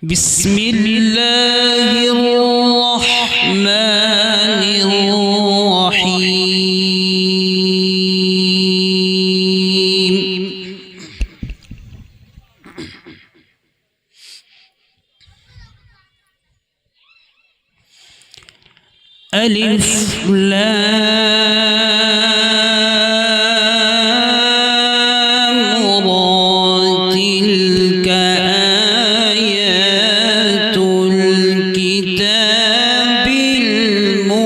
بسم الله الرحمن الرحيم. ألف لام را تلك آيات الكتاب المبين.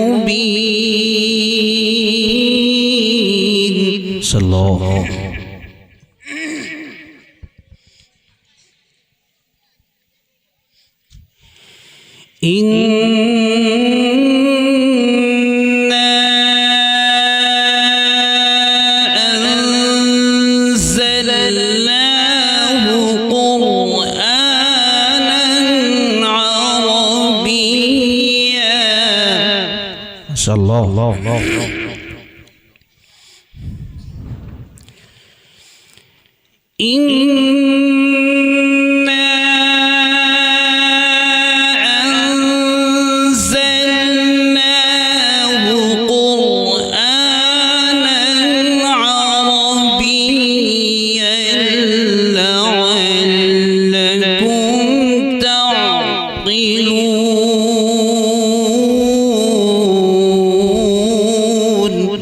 صلى الله. الله إنا أنزلناه قرآنا عربيا لعلكم تعقلون.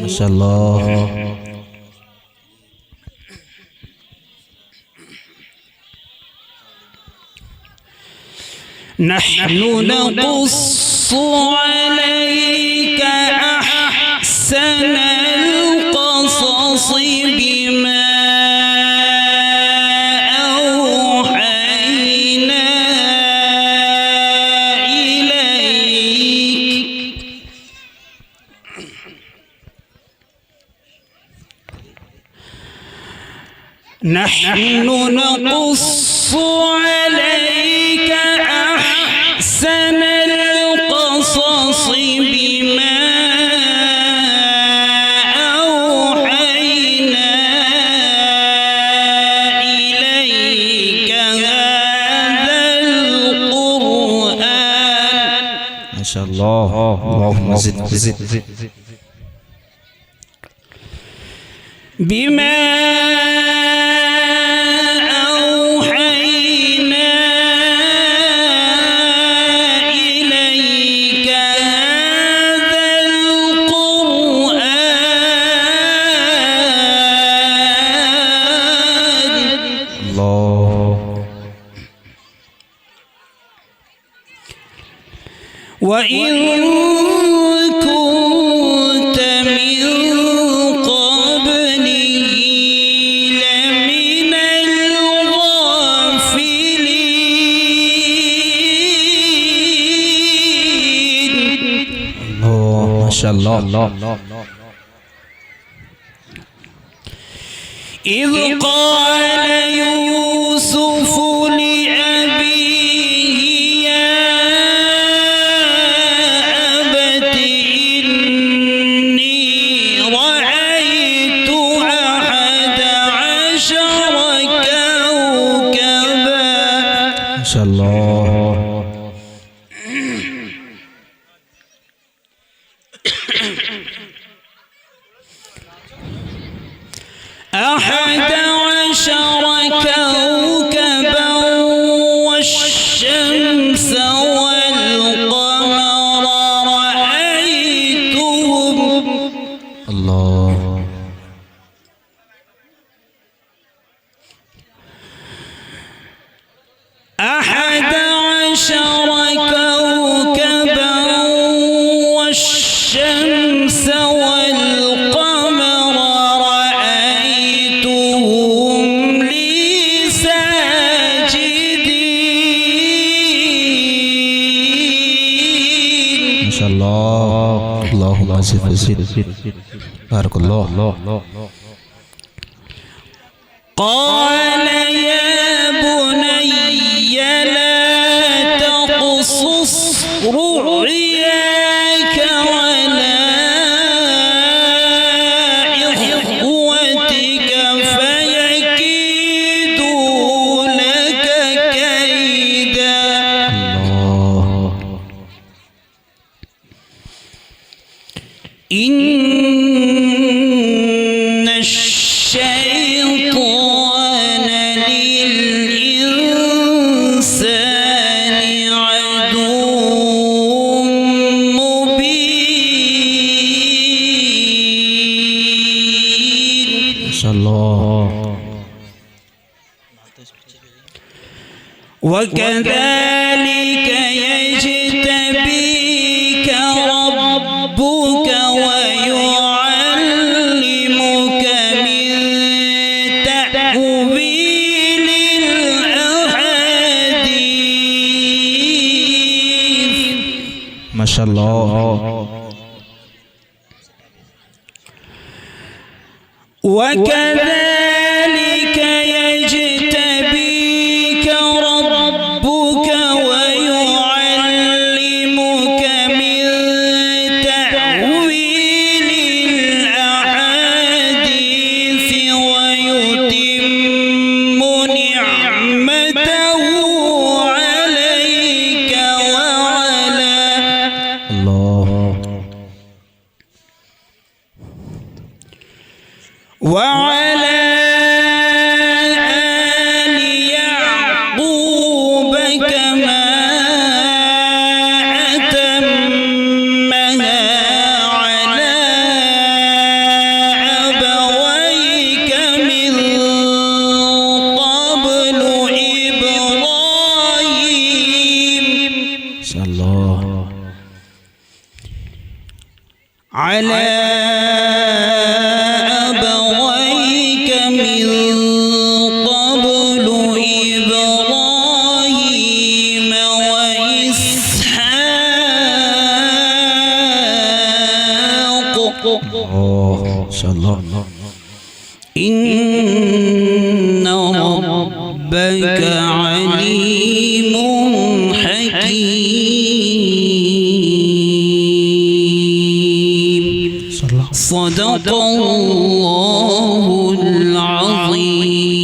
ما شاء الله. نحن نقص عليك أحسن القصص بما أوحينا إليك نحن نقص عليك أحسن القصص بما أوحينا إليك هذا القرآن. ما شاء الله. اللهم زد بما وإن كنت من قبله لمن الغافلين. ما شاء الله. إذ قال يوسف أحد عشر كوكبا والشمس والقمر رأيتهم. الله. أحد عشر كوكبا والشمس والقمر رأيتهم لي ساجدين. ما شاء الله. اللهم زد بارك الله. قال يا بني لا تقصص رؤياك على إخوتك فيكيدوا لك كيدا. إن الشيطان للإنسان عدو مبين. ما شاء الله. وكذلك يجتبيك ربك ويعلمك من تأويل الأحاديث. ما شاء الله. وكذلك يجتبيك ربك ويعلمك من تأويل الأحاديث ويتم نعمته عليك وعلى آل يعقوب كما أتمها على أبويك من قبل إبراهيم. ما شاء الله. على أبويك من قبل إبراهيم وإسحاق. ما شاء الله. إن ربك عليم حكيم. صدق الله العظيم.